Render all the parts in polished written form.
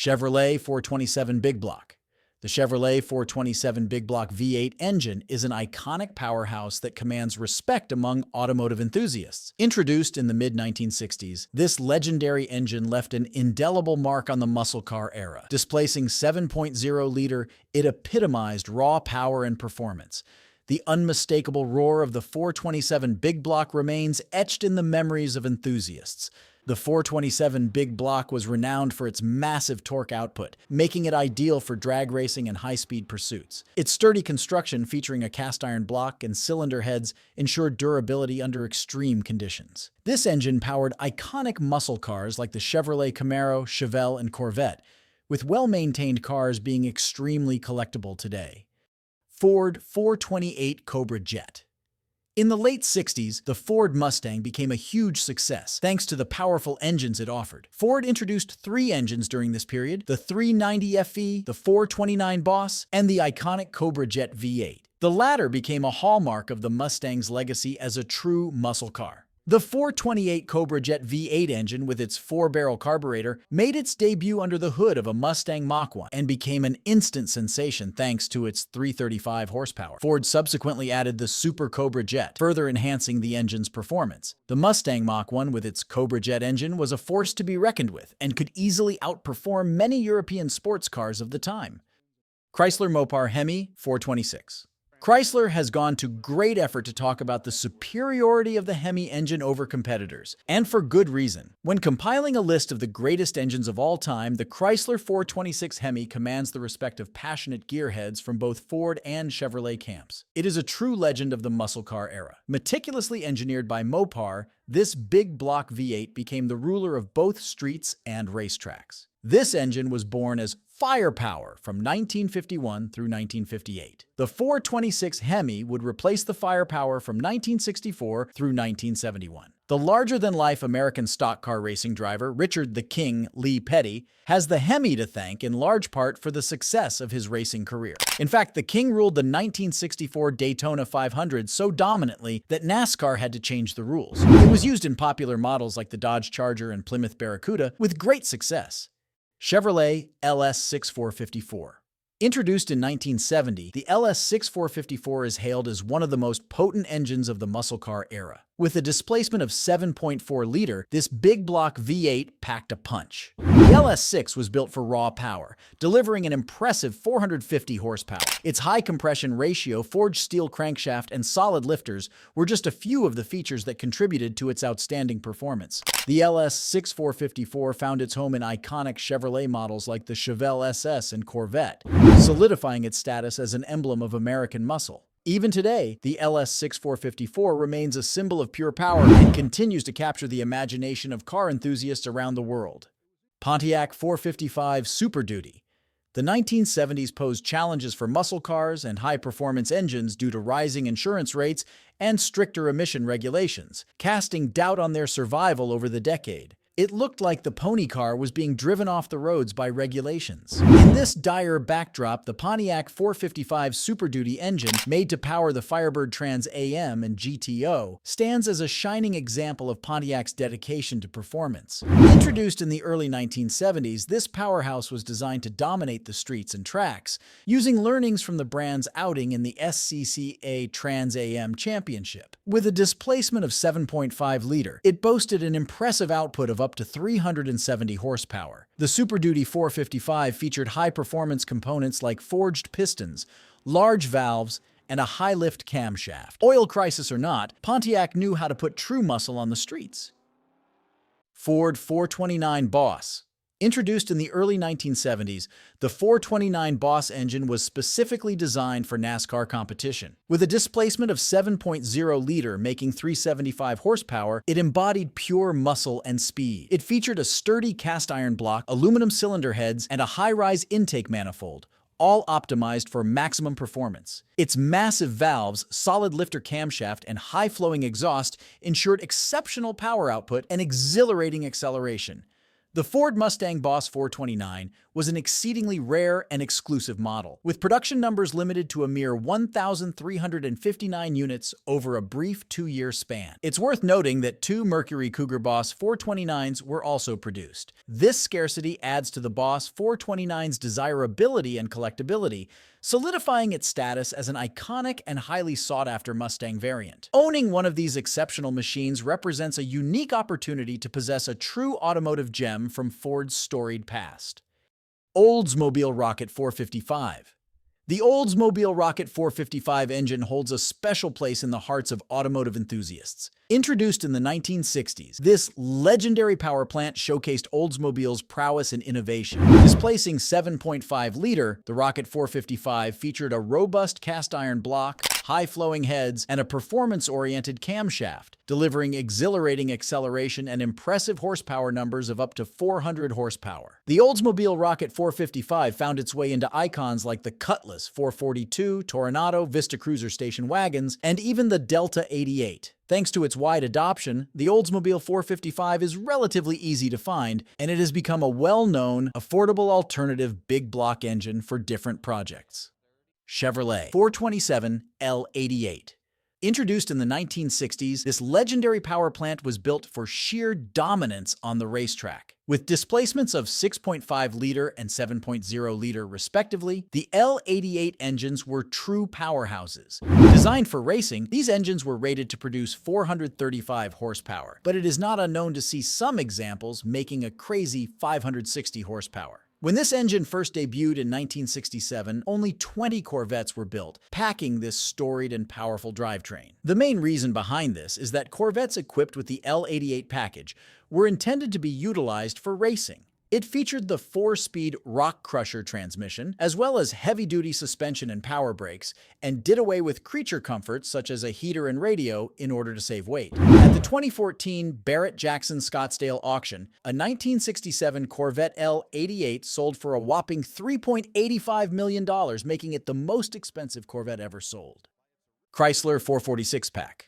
Chevrolet 427 Big Block. The Chevrolet 427 Big Block V8 engine is an iconic powerhouse that commands respect among automotive enthusiasts. Introduced in the mid-1960s, this legendary engine left an indelible mark on the muscle car era. Displacing 7.0-liter, it epitomized raw power and performance. The unmistakable roar of the 427 Big Block remains etched in the memories of enthusiasts. The 427 Big Block was renowned for its massive torque output, making it ideal for drag racing and high-speed pursuits. Its sturdy construction, featuring a cast-iron block and cylinder heads, ensured durability under extreme conditions. This engine powered iconic muscle cars like the Chevrolet Camaro, Chevelle, and Corvette, with well-maintained cars being extremely collectible today. Ford 428 Cobra Jet. In the late 60s, the Ford Mustang became a huge success thanks to the powerful engines it offered. Ford introduced three engines during this period: the 390 FE, the 429 Boss, and the iconic Cobra Jet V8. The latter became a hallmark of the Mustang's legacy as a true muscle car. The 428 Cobra Jet V8 engine, with its 4-barrel carburetor, made its debut under the hood of a Mustang Mach-1 and became an instant sensation thanks to its 335 horsepower. Ford subsequently added the Super Cobra Jet, further enhancing the engine's performance. The Mustang Mach-1 with its Cobra Jet engine was a force to be reckoned with and could easily outperform many European sports cars of the time. Chrysler Mopar Hemi 426. Chrysler has gone to great effort to talk about the superiority of the Hemi engine over competitors, and for good reason. When compiling a list of the greatest engines of all time, the Chrysler 426 Hemi commands the respect of passionate gearheads from both Ford and Chevrolet camps. It is a true legend of the muscle car era. Meticulously engineered by Mopar, this big block V8 became the ruler of both streets and racetracks. This engine was born as firepower from 1951 through 1958. The 426 Hemi would replace the firepower from 1964 through 1971. The larger-than-life American stock car racing driver, Richard the King Lee Petty, has the Hemi to thank in large part for the success of his racing career. In fact, the King ruled the 1964 Daytona 500 so dominantly that NASCAR had to change the rules. It was used in popular models like the Dodge Charger and Plymouth Barracuda with great success. Chevrolet LS6454. Introduced in 1970, the LS6454 is hailed as one of the most potent engines of the muscle car era. With a displacement of 7.4-liter, this big block V8 packed a punch. The LS6 was built for raw power, delivering an impressive 450 horsepower. Its high compression ratio, forged steel crankshaft, and solid lifters were just a few of the features that contributed to its outstanding performance. The LS6454 found its home in iconic Chevrolet models like the Chevelle SS and Corvette, solidifying its status as an emblem of American muscle. Even today, the LS6454 remains a symbol of pure power and continues to capture the imagination of car enthusiasts around the world. Pontiac 455 Super Duty. The 1970s posed challenges for muscle cars and high-performance engines due to rising insurance rates and stricter emission regulations, casting doubt on their survival over the decade. It looked like the pony car was being driven off the roads by regulations. In this dire backdrop, the Pontiac 455 Super Duty engine, made to power the Firebird Trans AM and GTO, stands as a shining example of Pontiac's dedication to performance. Introduced in the early 1970s, this powerhouse was designed to dominate the streets and tracks, using learnings from the brand's outing in the SCCA Trans AM Championship. With a displacement of 7.5-liter, it boasted an impressive output of up to 370 horsepower. The Super Duty 455 featured high-performance components like forged pistons, large valves, and a high-lift camshaft. Oil crisis or not, Pontiac knew how to put true muscle on the streets. Ford 429 Boss. Introduced in the early 1970s, the 429 Boss engine was specifically designed for NASCAR competition. With a displacement of 7.0-liter, making 375 horsepower, it embodied pure muscle and speed. It featured a sturdy cast-iron block, aluminum cylinder heads, and a high-rise intake manifold, all optimized for maximum performance. Its massive valves, solid lifter camshaft, and high-flowing exhaust ensured exceptional power output and exhilarating acceleration. The Ford Mustang Boss 429 was an exceedingly rare and exclusive model, with production numbers limited to a mere 1,359 units over a brief 2-year span. It's worth noting that 2 Mercury Cougar Boss 429s were also produced. This scarcity adds to the Boss 429's desirability and collectability, solidifying its status as an iconic and highly sought-after Mustang variant. Owning one of these exceptional machines represents a unique opportunity to possess a true automotive gem from Ford's storied past. Oldsmobile Rocket 455. The Oldsmobile Rocket 455 engine holds a special place in the hearts of automotive enthusiasts. Introduced in the 1960s, this legendary power plant showcased Oldsmobile's prowess and innovation. Displacing 7.5-liter, the Rocket 455 featured a robust cast-iron block, high-flowing heads, and a performance-oriented camshaft, delivering exhilarating acceleration and impressive horsepower numbers of up to 400 horsepower. The Oldsmobile Rocket 455 found its way into icons like the Cutlass 442, Toronado, Vista Cruiser station wagons, and even the Delta 88. Thanks to its wide adoption, the Oldsmobile 455 is relatively easy to find, and it has become a well-known, affordable alternative big block engine for different projects. Chevrolet 427 L88. Introduced in the 1960s, this legendary power plant was built for sheer dominance on the racetrack. With displacements of 6.5-liter and 7.0-liter respectively, the L88 engines were true powerhouses. Designed for racing, these engines were rated to produce 435 horsepower, but it is not unknown to see some examples making a crazy 560 horsepower. When this engine first debuted in 1967, only 20 Corvettes were built, packing this storied and powerful drivetrain. The main reason behind this is that Corvettes equipped with the L88 package were intended to be utilized for racing. It featured the 4-speed Rock Crusher transmission, as well as heavy-duty suspension and power brakes, and did away with creature comforts such as a heater and radio in order to save weight. At the 2014 Barrett-Jackson Scottsdale auction, a 1967 Corvette L88 sold for a whopping $3.85 million, making it the most expensive Corvette ever sold. Chrysler 446 pack.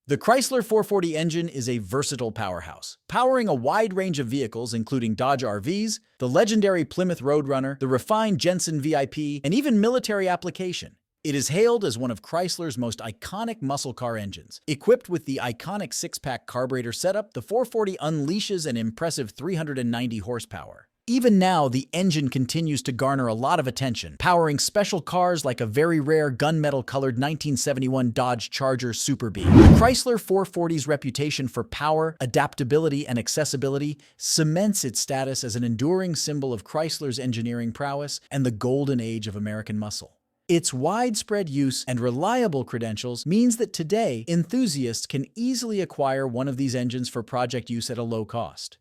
The Chrysler 440 engine is a versatile powerhouse, powering a wide range of vehicles including Dodge RVs, the legendary Plymouth Roadrunner, the refined Jensen VIP, and even military application. It is hailed as one of Chrysler's most iconic muscle car engines. Equipped with the iconic 6-pack carburetor setup, the 440 unleashes an impressive 390 horsepower. Even now, the engine continues to garner a lot of attention, powering special cars like a very rare gunmetal-colored 1971 Dodge Charger Super Bee. The Chrysler 440's reputation for power, adaptability, and accessibility cements its status as an enduring symbol of Chrysler's engineering prowess and the golden age of American muscle. Its widespread use and reliable credentials means that today, enthusiasts can easily acquire one of these engines for project use at a low cost.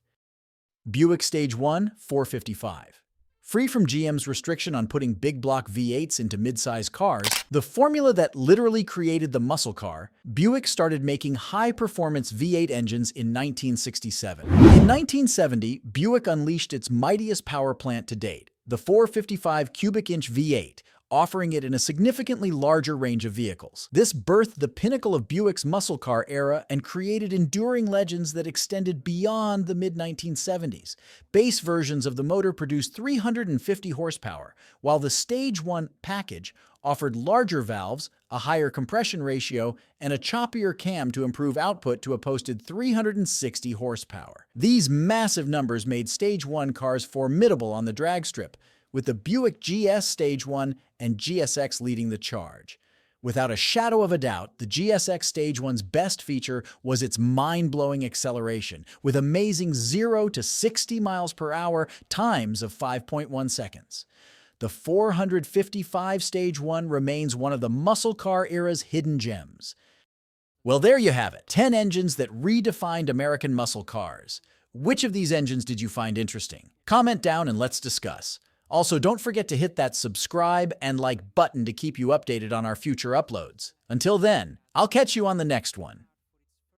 Buick Stage 1 455. Free from GM's restriction on putting big block V8s into mid-size cars, the formula that literally created the muscle car, Buick started making high-performance V8 engines in 1967. In 1970, Buick unleashed its mightiest power plant to date, the 455 cubic inch V8, offering it in a significantly larger range of vehicles. This birthed the pinnacle of Buick's muscle car era and created enduring legends that extended beyond the mid-1970s. Base versions of the motor produced 350 horsepower, while the Stage 1 package offered larger valves, a higher compression ratio, and a choppier cam to improve output to a posted 360 horsepower. These massive numbers made Stage 1 cars formidable on the drag strip, with the Buick GS Stage 1 and GSX leading the charge. Without a shadow of a doubt, the GSX Stage 1's best feature was its mind-blowing acceleration, with amazing 0 to 60 miles per hour times of 5.1 seconds. The 455 Stage 1 remains one of the muscle car era's hidden gems. Well, there you have it, 10 engines that redefined American muscle cars. Which of these engines did you find interesting? Comment down and let's discuss. Also, don't forget to hit that subscribe and like button to keep you updated on our future uploads. Until then, I'll catch you on the next one.